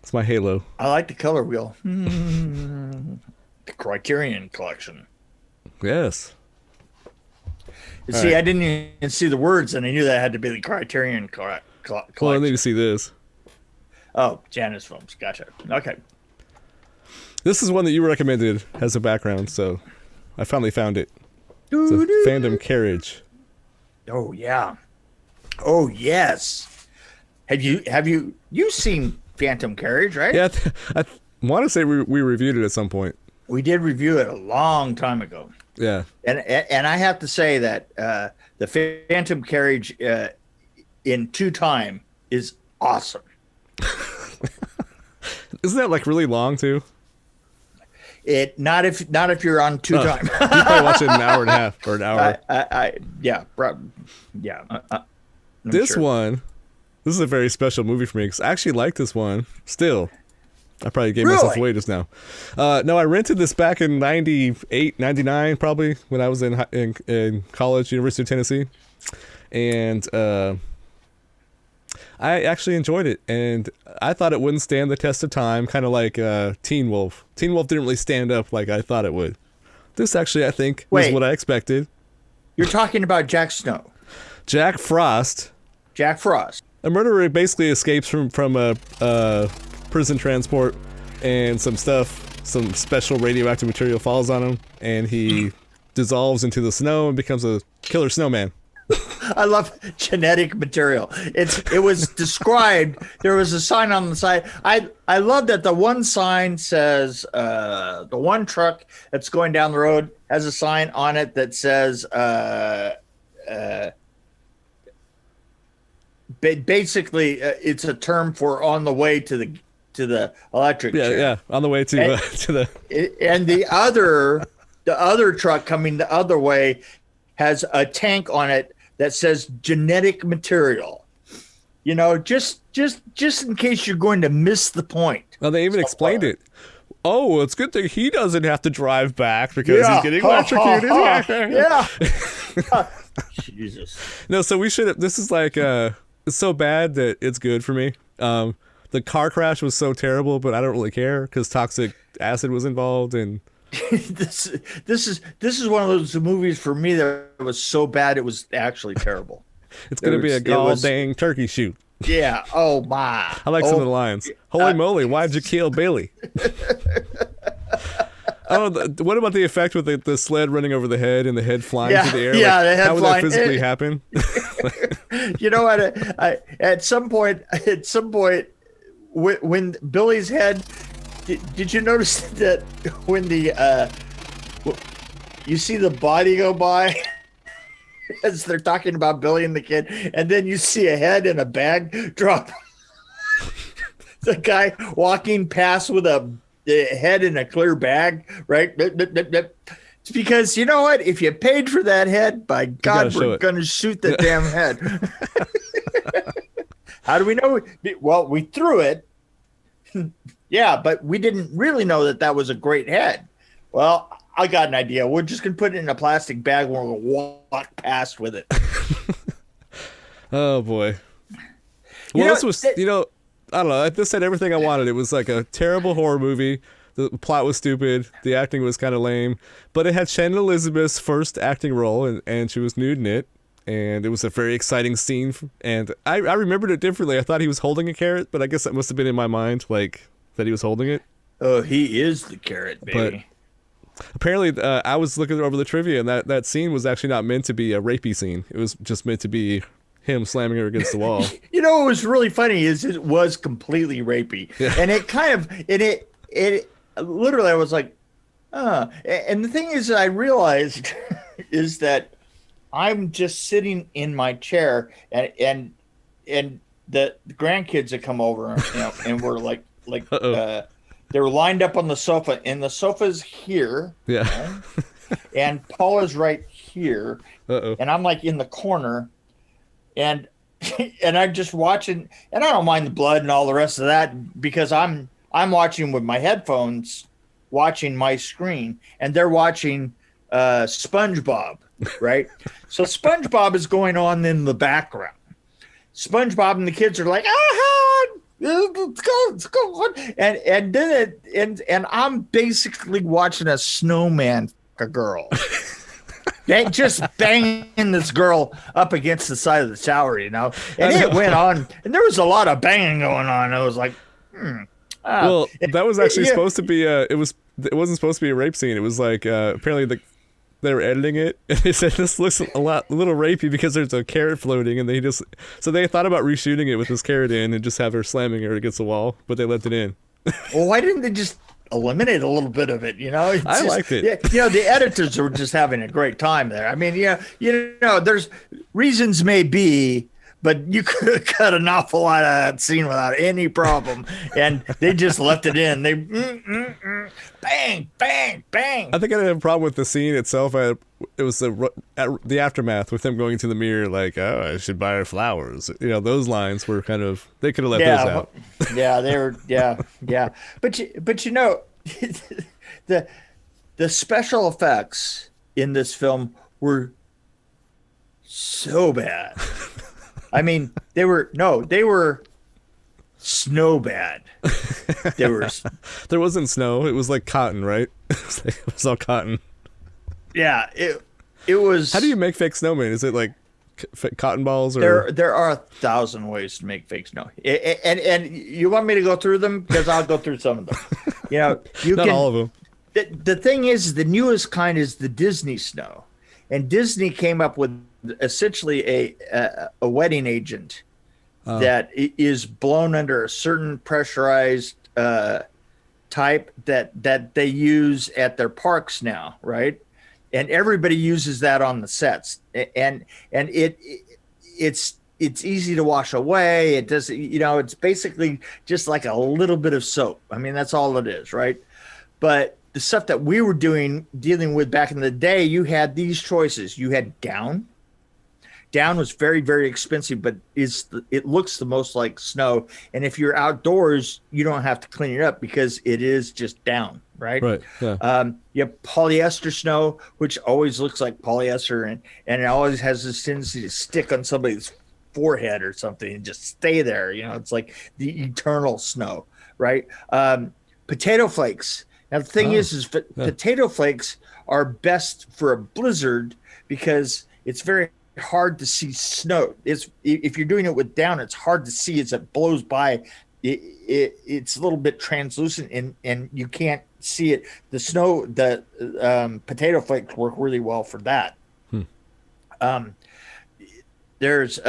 It's my halo. I like the color wheel. The Criterion Collection. Yes. You All see, right. I didn't even see the words, and I knew that had to be the Criterion Well, I need to Collection. see this. Oh, Janus films. Gotcha. Okay. This is one that you recommended as a background, so I finally found it. It's a Doo-doo. fandom carriage. Oh yeah. Oh yes. You've seen Phantom Carriage, right? Yeah, I want to say we reviewed it at some point. We did review it a long time ago, Yeah. and I have to say that the Phantom Carriage in two time is awesome. Isn't that like really long too? It not if you're on two Oh, time. you probably watch it in an hour and a half or an hour. Yeah, yeah. I'm This sure. one, this is a very special movie for me because I actually like this one still. I probably gave myself Really? away just now. No, I rented this back in 98, 99 probably when I was in college, University of Tennessee. And I actually enjoyed it. And I thought it wouldn't stand the test of time, kind of like Teen Wolf. Teen Wolf didn't really stand up like I thought it would. This actually, I think, was Wait. what I expected. You're talking about Jack Snow, Jack Frost, Jack Frost. a murderer, basically escapes from a prison transport, and some special radioactive material falls on him, and he dissolves into the snow and becomes a killer snowman. I love genetic material. It was described. There was a sign on the side. I love that the one sign says the one truck that's going down the road has a sign on it that says basically it's a term for on the way to the electric Yeah, chair. yeah, on the way to And, to the. and the other truck coming the other way has a tank on it that says genetic material. You know, just in case you're going to miss the point. Well, they even explained somewhere. it. Oh, well, it's a good thing he doesn't have to drive back because he's Yeah. getting Ha, ha, electrocuted. ha. Yeah. Jesus. No, so we should have. This is like it's so bad that it's good for me. The car crash was so terrible, but I don't really care because toxic acid was involved, and this is one of those movies for me that was so bad it was actually terrible. it's gonna be a It was dang turkey shoot. yeah. Oh my. I like some of the Oh, lines. Holy moly, why'd you kill Bailey? Oh, what about the effect with the sled running over the head and the head flying Yeah, through the air? yeah, Like, the head how would flying. that physically happen? You know what? At some point, when Billy's head, did you notice that when you see the body go by as they're talking about Billy and the kid, and then you see a head in a bag drop. The guy walking past with a head in a clear bag, right? It's because you know what? If you paid for that head, by gotta God, show we're it. gonna shoot the damn head. How do we know? Well, we threw it. Yeah, but we didn't really know that was a great head. Well, I got an idea. We're just gonna put it in a plastic bag and we're gonna walk past with it. Oh boy. Well, this was, I don't know. This had everything I wanted. It was like a terrible horror movie. The plot was stupid. The acting was kind of lame. But it had Shannon Elizabeth's first acting role, and she was nude in it. And it was a very exciting scene. And I remembered it differently. I thought he was holding a carrot, but I guess that must have been in my mind, like, that he was holding it. Oh, he is the carrot, baby. Apparently, I was looking over the trivia, and that scene was actually not meant to be a rapey scene. It was just meant to be him slamming her against the wall. You know what was really funny is it was completely rapey. Yeah. And it kind of it literally I was like, and the thing is that I realized is that I'm just sitting in my chair and the grandkids that come over, and we're like they were lined up on the sofa, and the sofa's here. Yeah. And Paula's right here. Uh-oh. And I'm like in the corner, and I'm just watching, and I don't mind the blood and all the rest of that because I'm watching with my headphones, watching my screen, and they're watching SpongeBob, right? So SpongeBob is going on in the background. SpongeBob and the kids are like, ah, Let's go. And then and I'm basically watching a snowman fuck a girl. They just banging this girl up against the side of the tower, you know, and it went on, and there was a lot of banging going on. I was like, well, that was actually yeah. supposed to be it wasn't supposed to be a rape scene. It was like apparently they were editing it, and they said this looks a little rapey because there's a carrot floating, and so they thought about reshooting it with this carrot in and just have her slamming her against the wall, but they left it in. Well, why didn't they just eliminate a little bit of it? You know, I liked it. Yeah, you know, the editors were just having a great time there. I mean, yeah, you know, there's reasons may be, but you could have cut an awful lot of that scene without any problem, and they just left it in. They bang, bang, bang. I think I had a problem with the scene itself. It was the aftermath with him going to the mirror, like, "Oh, I should buy her flowers." You know, those lines were kind of, they could have left those out. Yeah, they were. Yeah. But you know, the special effects in this film were so bad. I mean, they were snow bad. There wasn't snow. It was like cotton, right? It was all cotton. Yeah, it was. How do you make fake snowmen? Is it like cotton balls, or there are 1,000 ways to make fake snow, and you want me to go through them, because I'll go through some of them. You know, not all of them. The thing is, the newest kind is the Disney snow, and Disney came up with essentially a wetting agent that is blown under a certain pressurized type that they use at their parks now, right? And everybody uses that on the sets, and it's easy to wash away. It doesn't, you know, it's basically just like a little bit of soap. I mean, that's all it is, right? But the stuff that we were dealing with back in the day, you had these choices. You had down. Down was very, very expensive, but it looks the most like snow. And if you're outdoors, you don't have to clean it up because it is just down, right? Right. Yeah. You have polyester snow, which always looks like polyester, and it always has this tendency to stick on somebody's forehead or something and just stay there. You know, it's like the eternal snow, right? Potato flakes. Now the thing is potato flakes are best for a blizzard because it's very hard to see snow. If you're doing it with down, it's hard to see as it blows by. It's a little bit translucent, and you can't see it. The snow, the potato flakes work really well for that. There's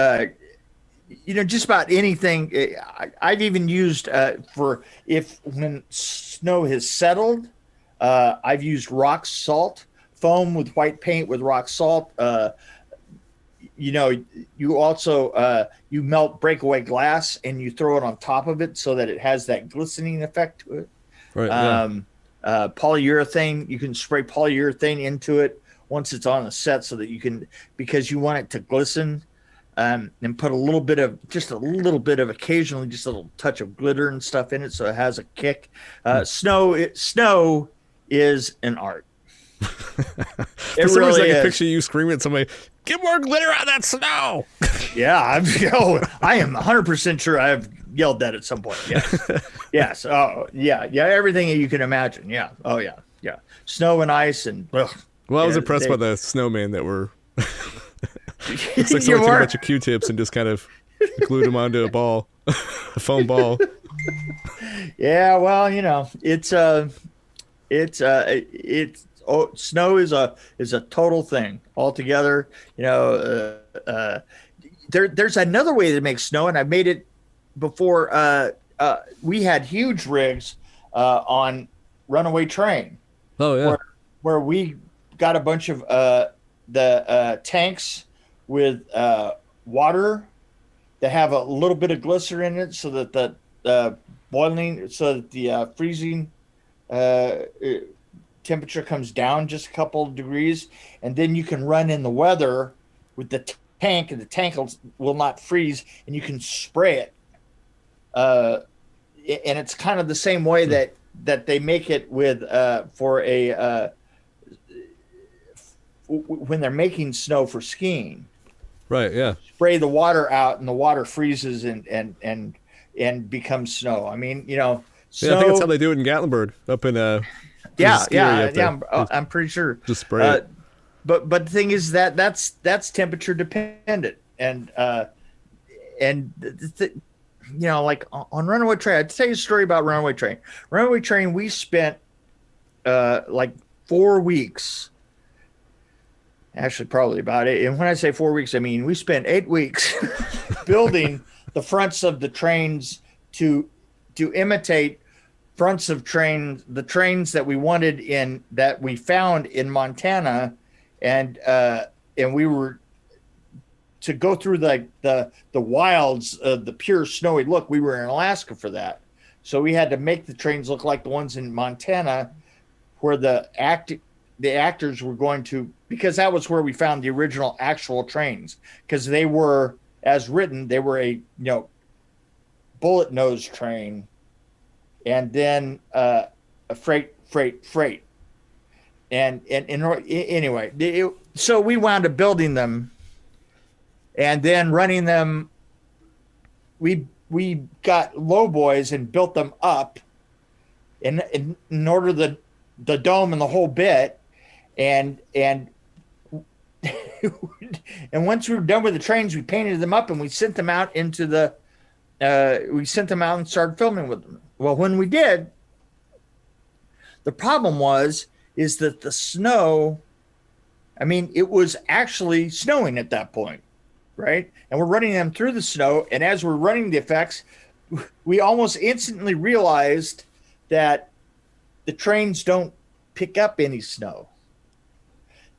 you know, just about anything. I've even used for when snow has settled. I've used rock salt foam with white paint with rock salt. You know, you also you melt breakaway glass and you throw it on top of it so that it has that glistening effect to it. Right. Polyurethane, you can spray polyurethane into it once it's on the set so that you can, because you want it to glisten, and put just a little bit of occasionally just a little touch of glitter and stuff in it so it has a kick. Snow is an art. For some reason, I can picture you screaming at somebody, "Get more glitter on that snow!" Yeah, I am 100% sure I've yelled that at some point. Yes, yes. Oh, yeah. Everything you can imagine. Yeah. Oh, yeah. Snow and ice and. Ugh. Well, I was impressed by the snowman that were. Looks like someone took a bunch of Q-tips and just kind of glued them onto a ball, a foam ball. Yeah, well, you know, snow is a total thing altogether. You know, there's another way to make snow, and I made it before. We had huge rigs on Runaway Train. Oh yeah, where we got a bunch of the tanks with water that have a little bit of glycerin in it, so that the boiling, so that the freezing temperature comes down just a couple of degrees, and then you can run in the weather with the tank, and the tank will not freeze, and you can spray it. And it's kind of the same way that they make it with for a when they're making snow for skiing. Right. Yeah. Spray the water out, and the water freezes, and and becomes snow. I mean, Yeah, I think that's how snow. they do it in Gatlinburg, up in there's a Yeah, ski area yeah, up yeah. there. I'm pretty sure. Just spray Uh, it. but the thing is that's temperature dependent, and like on Runaway Train. I'll tell you a story about Runaway Train. Runaway Train. We spent like 4 weeks, actually probably about it. And when I say 4 weeks, I mean we spent 8 weeks building the fronts of the trains to imitate fronts of trains, the trains that we wanted in that we found in Montana, and we were to go through the wilds of the pure snowy look. We were in Alaska for that, so we had to make the trains look like the ones in Montana, where the actors were going to, because that was where we found the original actual trains, because they were, as written, they were a bullet nose train, and then a freight, and anyway, so we wound up building them and then running them. We got low boys and built them up in order the dome and the whole bit, and and once we were done with the trains, we painted them up and we sent them out into the we sent them out and started filming with them. Well, when we did, the problem is that the snow, I mean, it was actually snowing at that point, right? And we're running them through the snow, and as we're running the effects, we almost instantly realized that the trains don't pick up any snow.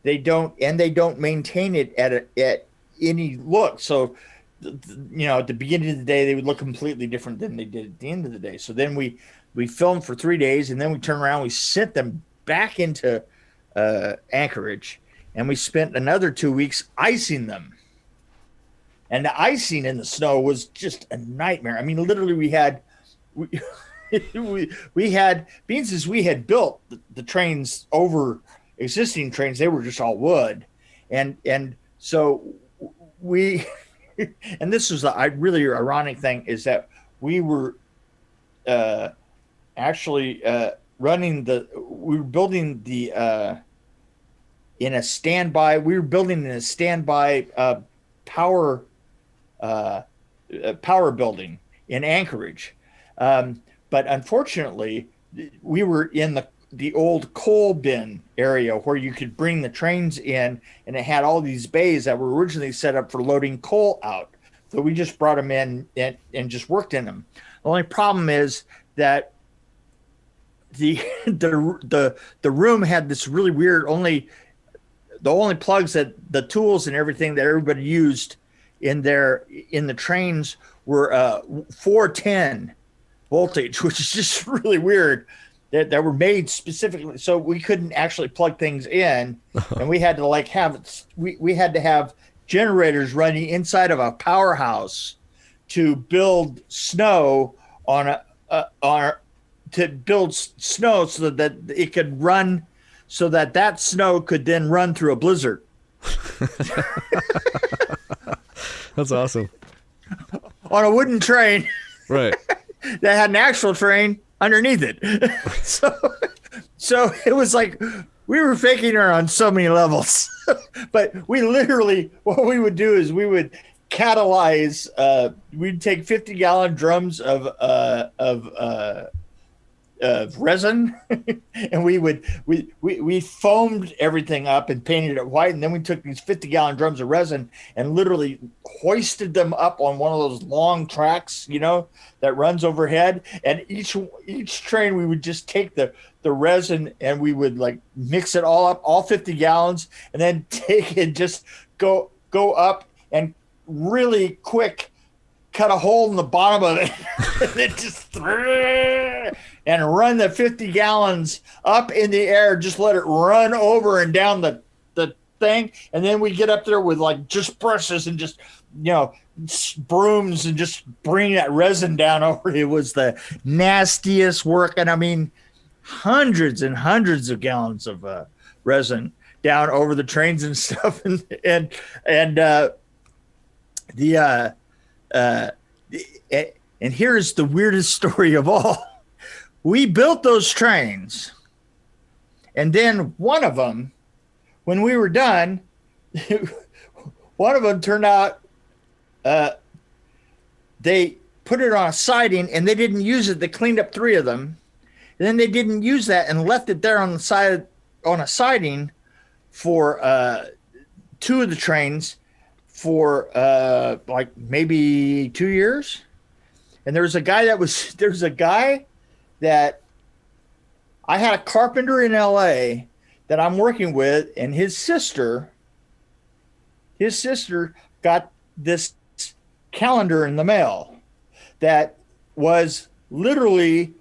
They don't, and they don't maintain it at any look. So, at the beginning of the day, they would look completely different than they did at the end of the day. So then we filmed for 3 days, and then we turned around, we sent them back into Anchorage, and we spent another 2 weeks icing them. And the icing in the snow was just a nightmare. I mean, literally, we had being as we had built the trains over existing trains, they were just all wood, and so we and this was the really ironic thing, is that we were actually we were building in a standby. We were building in a standby power building in Anchorage, but unfortunately, we were in the old coal bin area where you could bring the trains in, and it had all these bays that were originally set up for loading coal out. So we just brought them in and just worked in them. The only problem is that the room had this really weird, the only plugs that the tools and everything that everybody used in the trains were 410 voltage, which is just really weird. That were made specifically, so we couldn't actually plug things in, and we had to we had to have generators running inside of a powerhouse to build snow to build snow so that it could run, so that snow could then run through a blizzard. That's awesome. On a wooden train, right? That had an actual train underneath it. So it was like we were faking her on so many levels. But we literally, what we would do is we would catalyze. We'd take 50-gallon drums of resin, and we foamed everything up and painted it white, and then we took these 50-gallon drums of resin and literally hoisted them up on one of those long tracks, that runs overhead, and each train we would just take the resin and we would like mix it all up, all 50 gallons, and then take it, just go up and really quick cut a hole in the bottom of it and then just and run the 50 gallons up in the air, just let it run over and down the thing, and then we get up there with like just brushes and just brooms and just bring that resin down over. It was the nastiest work, and I mean hundreds and hundreds of gallons of resin down over the trains and stuff, And here's the weirdest story of all. We built those trains, and then one of them, when we were done, one of them turned out they put it on a siding and they didn't use it. They cleaned up 3 of them. And then they didn't use that and left it there on the side on a siding for 2 of the trains for like maybe 2 years. And there's a guy that I had a carpenter in LA that I'm working with, and his sister got this calendar in the mail that was literally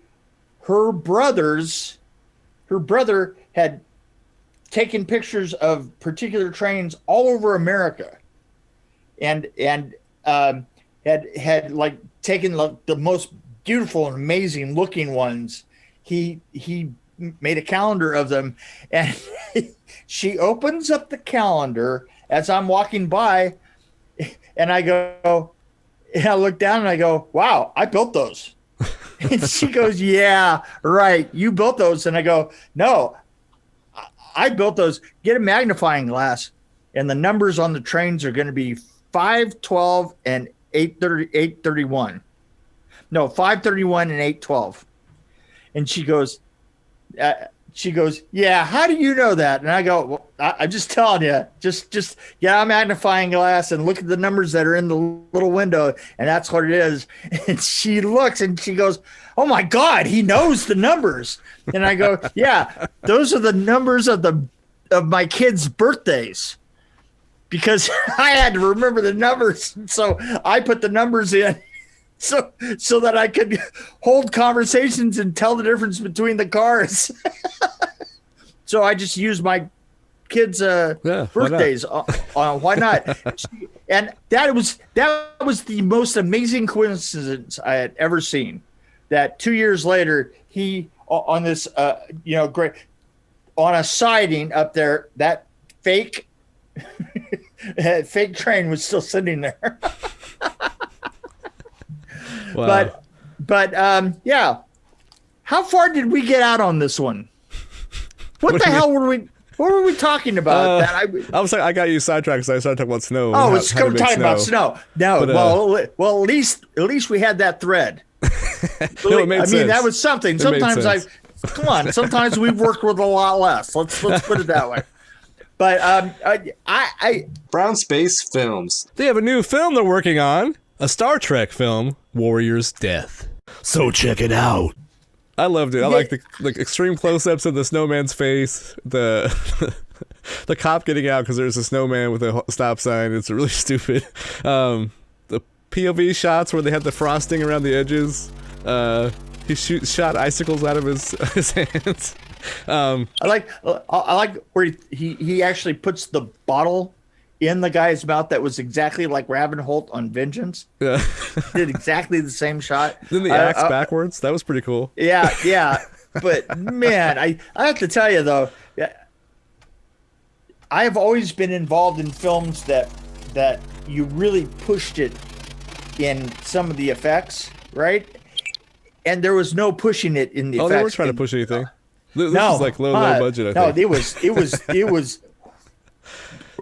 her brother had taken pictures of particular trains all over America and had like taken the most beautiful and amazing looking ones. He made a calendar of them, and she opens up the calendar as I'm walking by, and I go, and I look down and I go, wow, I built those. And she goes, yeah, right, you built those. And I go, no, I built those. Get a magnifying glass, and the numbers on the trains are going to be 512 and 831. No, 531 and 812. And she goes, yeah, how do you know that? And I go, well, I'm just telling you, just get a magnifying glass and look at the numbers that are in the little window, and that's what it is. And she looks and she goes, oh my God, he knows the numbers. And I go, yeah, those are the numbers of my kids' birthdays, because I had to remember the numbers. So I put the numbers in so that I could hold conversations and tell the difference between the cars. So I just used my kids' birthdays. Why not? And that was the most amazing coincidence I had ever seen. That 2 years later, he on this great on a siding up there, that fake train was still sitting there. Wow. But yeah. How far did we get out on this one? What the hell were we talking about? I was like, I got you sidetracked because I started talking about snow. Oh, it's talking about snow. No, but, well, at least we had that thread. No, it made sense. I mean, that was something. Sometimes sometimes we've worked with a lot less. Let's put it that way. But I Brown Space Films. They have a new film they're working on, a Star Trek film, Warrior's Death. So check it out. I loved it. I like the extreme close-ups of the snowman's face, the cop getting out because there's a snowman with a stop sign. It's really stupid. The POV shots where they had the frosting around the edges. He shot icicles out of his hands. I like where he actually puts the bottle in the guy's mouth that was exactly like Ravenholt on Vengeance. Yeah. Did exactly the same shot. Then the axe backwards. That was pretty cool. Yeah. But man, I have to tell you though, I have always been involved in films that you really pushed it in some of the effects, right? And there was no pushing it in the effects. Oh, they weren't trying to push anything. This was like low budget, I think. No, it was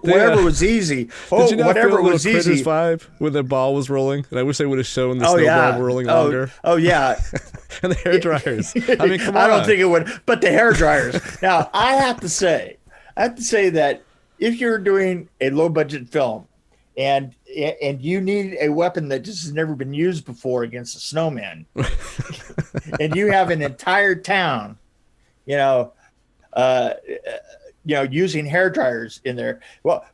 whatever was easy. Did you not whatever feel was Critters easy. 5 when the ball was rolling? And I wish they would have shown the snowball rolling longer. Oh yeah. And the hair dryers. I mean, come on. I don't think it would, but the hair dryers. Now, I have to say that if you're doing a low budget film and you need a weapon that just has never been used before against a snowman, and you have an entire town, using hair dryers in there. Well,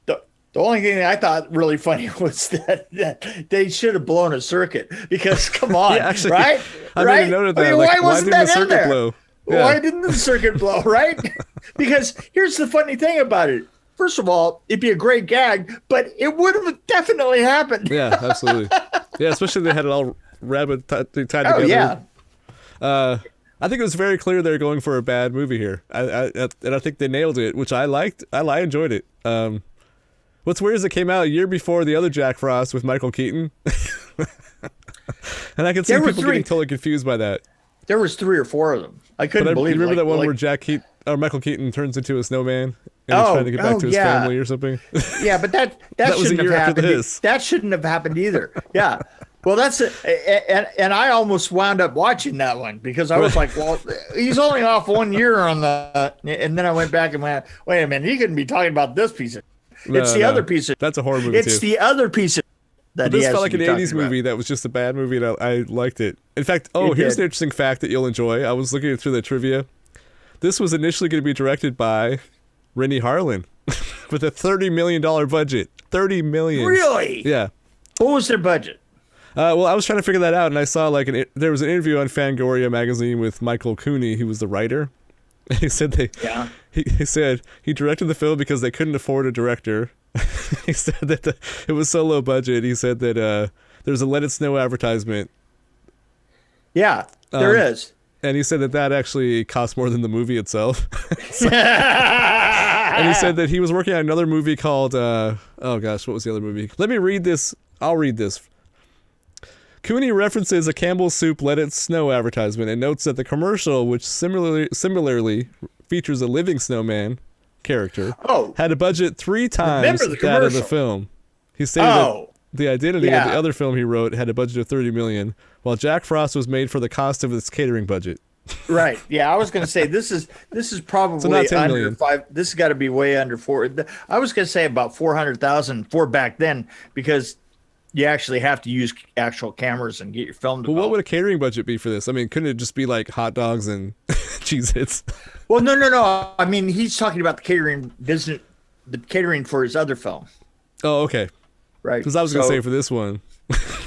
the only thing that I thought really funny was that they should have blown a circuit, because come on, Yeah, actually, right? I right? didn't notice that. I mean, Like, why wasn't didn't that the in there? circuit blow? Yeah. Why didn't the circuit blow, right? Because here's the funny thing about it. First of all, it'd be a great gag, but it would have definitely happened. Yeah, absolutely. Yeah, especially they had it all tied together. Oh, yeah. I think it was very clear they were going for a bad movie here. And I think they nailed it, which I liked. I enjoyed it. What's weird is it came out a year before the other Jack Frost with Michael Keaton. And I can see There were people three. getting totally confused by that. There was 3 or 4 of them. I couldn't But believe. you remember that one like, where Michael Keaton turns into a snowman and he's trying to get back to his yeah. family or something? Yeah, but that was a shouldn't year have after happened. this. That shouldn't have happened either. Yeah. Well, that's it. And I almost wound up watching that one because I was like, well, he's only off 1 year on the. And then I went back and went, wait a minute, he couldn't be talking about this piece of. It's the other piece of. That's a horror movie It's too. the other piece of. But this felt like an 80s movie that was just a bad movie, and I liked it. In fact, here's an interesting fact that you'll enjoy. I was looking through the trivia. This was initially going to be directed by Rennie Harlan with a $30 million budget. $30 million. Really? Yeah. What was their budget? Well, I was trying to figure that out, and I saw there was an interview on Fangoria magazine with Michael Cooney, who was the writer. And he said he said he directed the film because they couldn't afford a director. He said that it was so low budget. He said that there was a Let It Snow advertisement. Yeah, there is. And he said that actually cost more than the movie itself. And he said that he was working on another movie called, oh gosh, what was the other movie? Let me read this. I'll read this. Cooney references a Campbell's Soup Let It Snow advertisement and notes that the commercial, which similarly features a living snowman character, had a budget 3 times that of the film. He stated that the identity of the other film he wrote had a budget of $30 million, while Jack Frost was made for the cost of its catering budget. Right. Yeah, I was going to say this is probably so not 10 under million. 5. This has got to be way under 4. I was going to say about 400,000 for back then because you actually have to use actual cameras and get your film developed. Well, what would a catering budget be for this? I mean, couldn't it just be like hot dogs and Cheez-Its? Well, no. I mean, he's talking about the catering business, the catering for his other film. Oh, okay. Right. Because I was going to say for this one.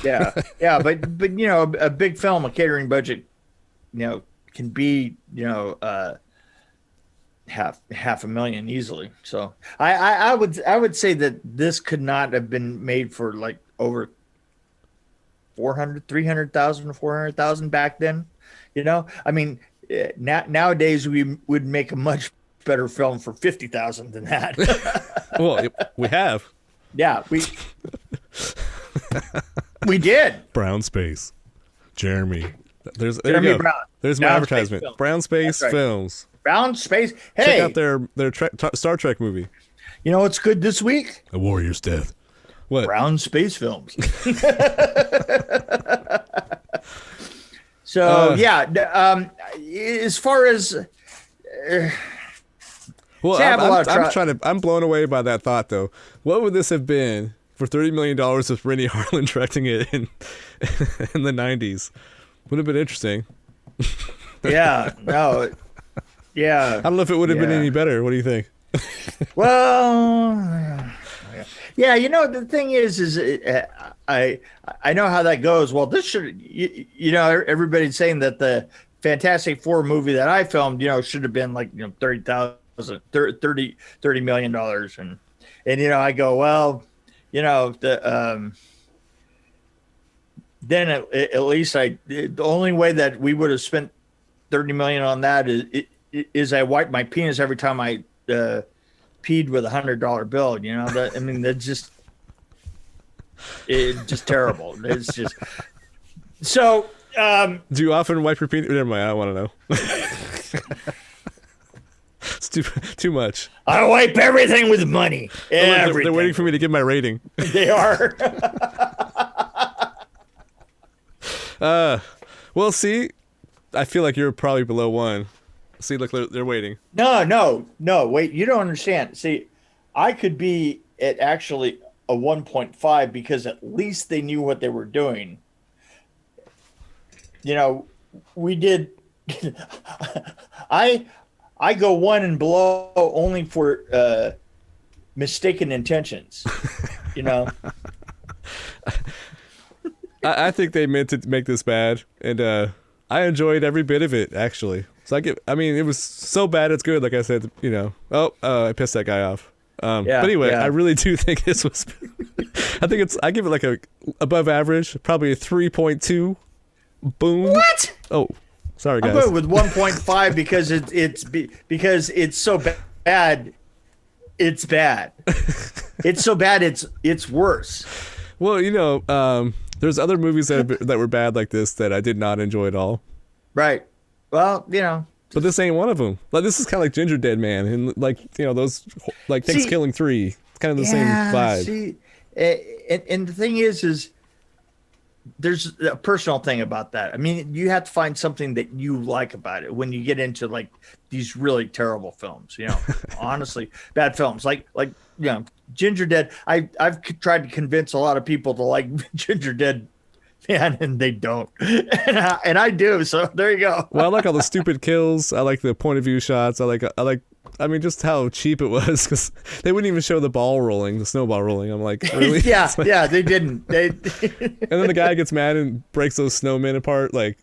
Yeah, but you know, a big film, a catering budget, you know, can be, you know, half a million easily. So I would say that this could not have been made for like over 300,000 or 400,000 back then. You know, I mean, nowadays we would make a much better film for 50,000 than that. Well, we have. Yeah, we did. Brown Space. There Jeremy you go. Brown. There's my Brown advertisement. Space Brown Space That's right. Films. Brown Space. Hey, Check out their Star Trek movie. You know what's good this week? A Warrior's Death. What? Brown Space Films. So as far as well, I'm blown away by that thought though. What would this have been for $30 million with Rennie Harlan directing it in the 90s? Would have been interesting. Yeah, no. Yeah. I don't know if it would have been any better. What do you think? Well, yeah, you know, the thing is I know how that goes. Well, this should, you know, everybody's saying that the Fantastic Four movie that I filmed, you know, should have been like, you know, $30 million. And, you know, I go, well, you know, then at least the only way that we would have spent 30 million on that is I wipe my penis every time I peed with $100 bill. You know, that, I mean, that's just terrible. It's just so. Do you often wipe your penis? Never mind. I don't want to know. It's too much. I wipe everything with money. Everything. They're waiting for me to give my rating. They are. Well, see, I feel like you're probably below 1. See, look, they're waiting. No. Wait, you don't understand. See, I could be at actually a 1.5 because at least they knew what they were doing. You know, we did. I go 1 and below only for mistaken intentions. You know. I think they meant to make this bad, and I enjoyed every bit of it actually. So I mean, it was so bad it's good. Like I said, you know. I pissed that guy off. But anyway, I really do think this was. I give it like a above average, probably a 3.2. Boom. What? Oh, sorry guys. I'm going with 1.5 because it's so bad. It's bad. It's so bad. It's worse. Well, you know, There's other movies that were bad like this that I did not enjoy at all. Right. Well, you know. But this ain't one of them. Like, this is kind of like Ginger Dead Man, and like, you know, those like Thanksgiving 3. It's kind of the same vibe. See, and the thing is there's a personal thing about that. I mean, you have to find something that you like about it when you get into like these really terrible films. You know, honestly, bad films like you know, Ginger Dead. I've tried to convince a lot of people to like Ginger Dead. Man, and they don't, and I do. So there you go. Well, I like all the stupid kills. I like the point of view shots. I like. I mean, just how cheap it was, because they wouldn't even show the ball rolling, the snowball rolling. I'm like, really? Yeah, they didn't. And then the guy gets mad and breaks those snowmen apart. Like,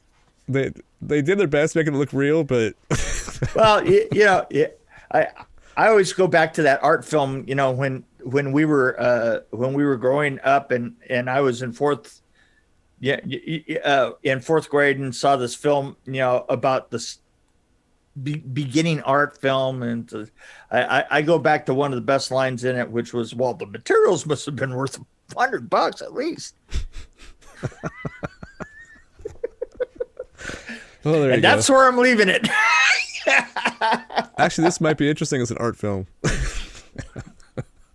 they did their best making it look real, but well, you know, I always go back to that art film. You know, when we were growing up, and I was in fourth grade and saw this film, you know, about this beginning art film, and I go back to one of the best lines in it, which was, well, the materials must have been worth $100 at least. Well, and that's where I'm leaving it. Actually, this might be interesting as an art film.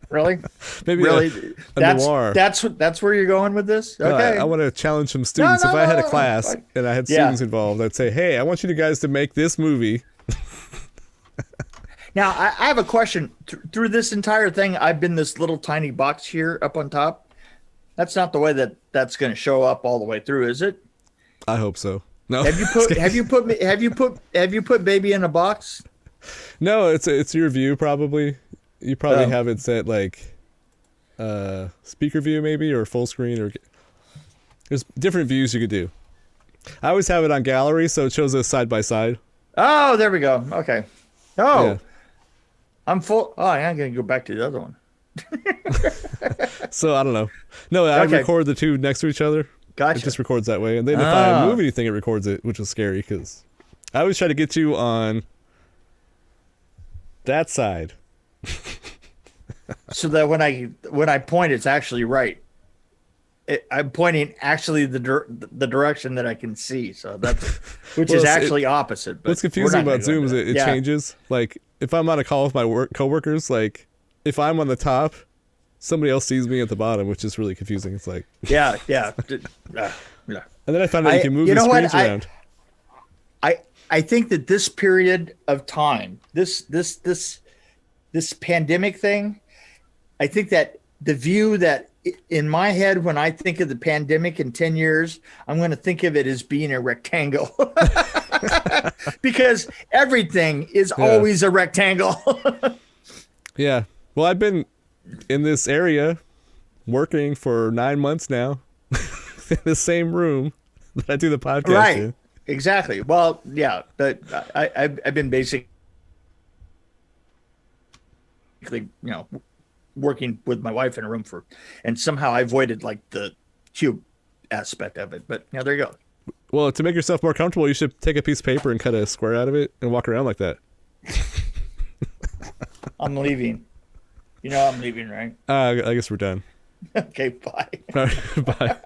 Really? Maybe really? a noir. That's where you're going with this? Okay. No, I want to challenge some students. If I had a class and I had students involved, I'd say, hey, I want you guys to make this movie. Now, I have a question. Through this entire thing, I've been this little tiny box here up on top. That's not the way that's going to show up all the way through, is it? I hope so. No. Have you put baby in a box? No, it's your view probably. You probably have it set like speaker view maybe, or full screen, or there's different views you could do. I always have it on gallery, so it shows us side by side. Oh, there we go. Okay. Oh, yeah. I'm full. Oh, I'm going to go back to the other one. So I don't know. No, I record the two next to each other. Gotcha. It just records that way. And then if I move anything, it records it, which is scary because I always try to get you on that side. So that when I point, it's actually right. I'm pointing actually the direction that I can see. So that's which is actually opposite. But what's confusing about Zoom is it changes. Like if I'm on a call with my coworkers, like if I'm on the top, somebody else sees me at the bottom, which is really confusing. It's like yeah. And then I found out you can move the screens around. I think that this period of time, this pandemic thing, I think that the view that in my head, when I think of the pandemic in 10 years, I'm going to think of it as being a rectangle because everything is always a rectangle. Yeah. Well, I've been in this area working for 9 months now in the same room that I do the podcast in. Exactly. Well, yeah, but I've been basically, working with my wife in a room and somehow I avoided like the cube aspect of it. But there you go. Well, to make yourself more comfortable, you should take a piece of paper and cut a square out of it and walk around like that. I'm leaving. I'm leaving, right? I guess we're done. Okay, bye. All right, bye.